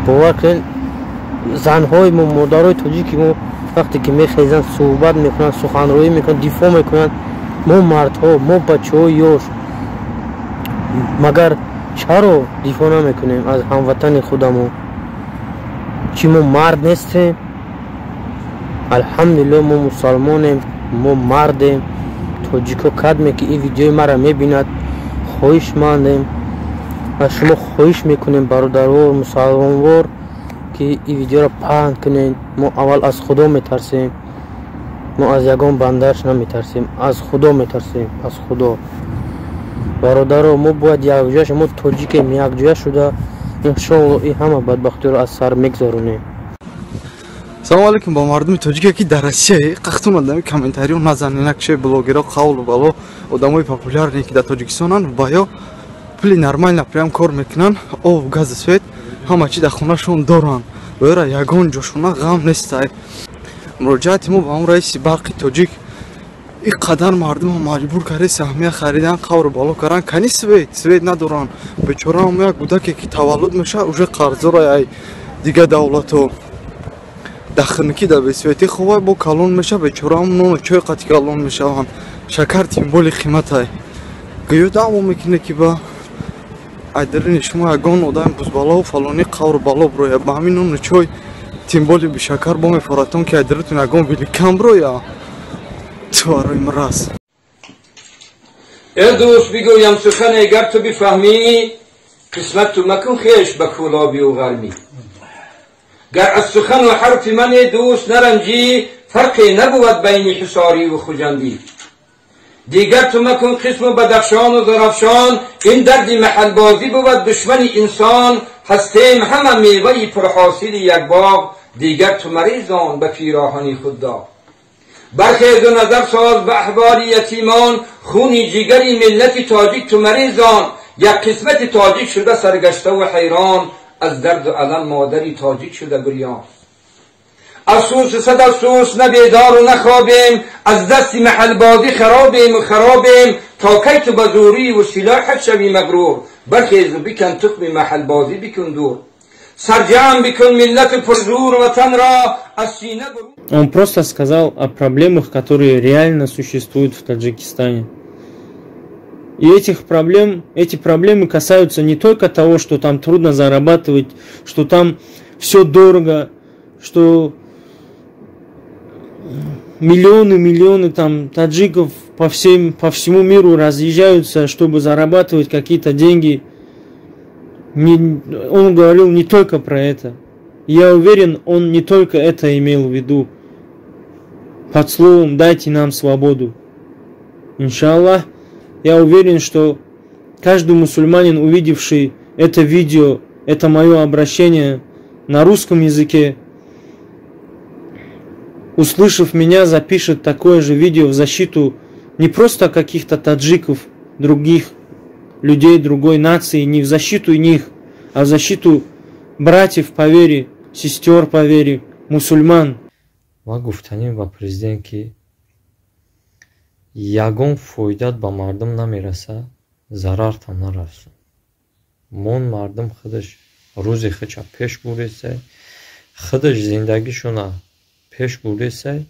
باور کن زنهای ما مادرای تاجیکی ما وقتی که میخیزن صحبت میکنن سخنرانی میکنن دفاع میکنن ما مردها ما بچه های یار مگر چرا دفاع نمیکنیم از هموطن خودمون چی ما مرد نیستیم الحمدلله ما مسلمانیم ما مردیم تاجیکا کدمی که این ویدیوی مرا میبیند خواهش مندیم از شما خواهش میکنیم برادرور مسلمانوار که این ویدیو را پهن کنین ما اول از خدا میترسیم ما از یگان بندهش نمیترسیم از خدا میترسیم از خدا برادرو ما باید یک جای شما تاجیکیم یک جای شده انشاءالله این همه بدبختی رو از سر میگذارونیم سلام علیکم با مردم تاجیک که در روسیه قختون آدمی کامنتاریو نزنین که بلوگرها قول بالا آدمای پاپولارنی که در تاجیکستانن بایا پلی نرمال прям کار میکنن او گاز سوئد همه چی در خونهشون دارن برای یگان جاشون غم نیست مراجعت ما با اون رئیس برق تاجیک این قدر مردم مجبور کرده سهمیه خریدن قور بالا کردن کنی سوئد ندارن بیچاره هم یک کودکی که تولد میشه اوج قرضا را دیگه دولتو دخنکی در سوئدی خوبه با کلون میشه بیچاره هم نون چای قطع کلون میشن شکر تیمبولی قیمت های گیو دعوا میکنه که با ایدرین شما یگان آدم بوز بالا و فلانی قور بالا برویا با همین نون چای تیمبولی به شکر با میفراتون که ایدرتون یگان بیلی کم برویا تو برای مرس ای دوست بگویم سخن اگر تو بفهمی قسمت تو مکن خیش به کولابی و غرمی گر از سخن و حرف من دوست نرنجی فرقی نبود بین حصاری و خجندی دیگر تو مکن قسم و بدخشان و زرفشان این درد محل بازی بود دشمن انسان هستیم همه میوه پرحاصل یک باغ دیگر تو مریضان به پیراهنی خود دار برخیز و نظر ساز به احوال یتیمان خونی جگری ملت تاجیک تو مریضان یک قسمت تاجیک شده سرگشته و حیران از درد و علم مادری تاجیک شده گریان افسوس صد افسوس نه بیدار و نخوابیم از دست محل بازی خرابیم تا کی تو بزوری و سلاحت شوی مغرور برخیز و بکن تخم محل بازی بکن دور سرجم بکن ملت پرزور وطن را از سینه برون. Он просто сказал о проблемах, которые реально существуют в Таджикистане. И эти проблемы касаются не только того, что там трудно зарабатывать, что там все дорого, что миллионы там таджиков по всему миру разъезжаются, чтобы зарабатывать какие-то деньги. Он говорил не только про это. Я уверен, он не только это имел в виду. Под словом «дайте нам свободу». Иншаллах, я уверен, что каждый мусульманин, увидевший это видео, это мое обращение на русском языке, услышав меня, запишет такое же видео в защиту не просто каких-то таджиков, других людей другой нации, не в защиту них, а в защиту братьев по вере, сестер по вере, мусульман. ва гуфтаним ба президент ки ягон фоидат ба мардум намераса зарартам нарасон мон мардум худаш рӯзи хича пеш буресай худаш зиндагишуна пеш буресай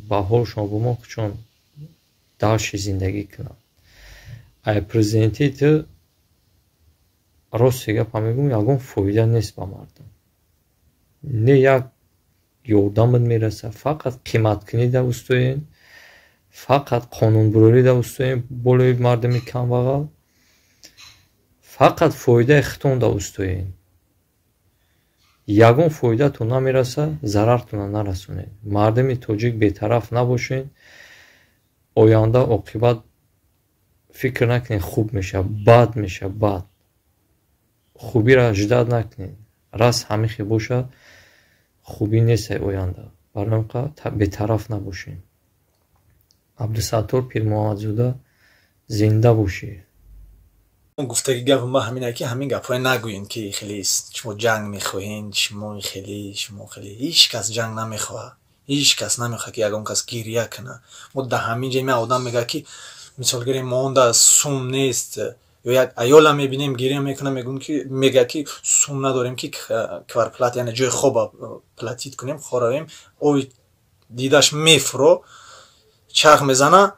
ба ҳолшон бумон чун дарши зиндагӣ кунам ай президенти ту рости гапа мегӯм ягон фоида нест ба мардум не як ёрдамат мераса фақат қиматкунида устоен фақат қонунбурорида устоен болои мардуми камбағал фақат фоидаи хитонда устоен ягон фоидатон намераса зарартона нарасонед мардуми тоҷик бетараф набошед оянда оқибат фикр накунед хуб меша бад меша бад хубира ждат накунед раз ҳамихи бошад خوبی نیست آینده برنامه بی‌طرف نباشیم عبدالستار پیر محمدزاده زنده باشی گفتگی گپ ما همینه که همین گپای نگوین که خیلی شما جنگ میخواین شما خیلی هیچ کس جنگ نمیخواد هیچ کس نمیخواد که یگان کس گریه کنه ما در همین جای آدم میگه که مثال گیری مانده سوم نیست ё як аёла мебинем гирия мекунам мега ки сум надорем ки кварплат яъне ҷои хоба платит кунем хоравем оби дидаш мефуро чарх мезана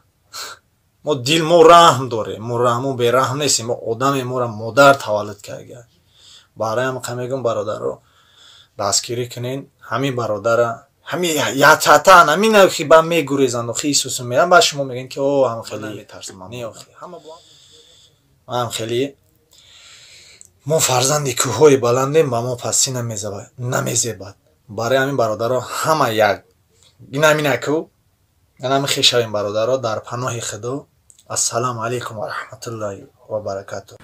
мо дил мо раҳм дорем мо раҳму бераҳм нестем мо одаме моро модар таваллуд карда бароям камегум бародаро дастгирӣ кунен ҳамин бародара ҳамин ятатан ҳамин хи ба мегурезанду хи сусум мерам ба шумо мегӯям ки о ҳам хеле метарсам не охи ҳама ҳам хеле мо фарзанди кӯҳҳои баландем ба мо пасӣ намезебад барои ҳамин бародаро ҳама як инаминаку ҳамин хешавин бародаро дар паноҳи худо ассалому алайкум ва раҳматуллоҳи ва баракатуҳ.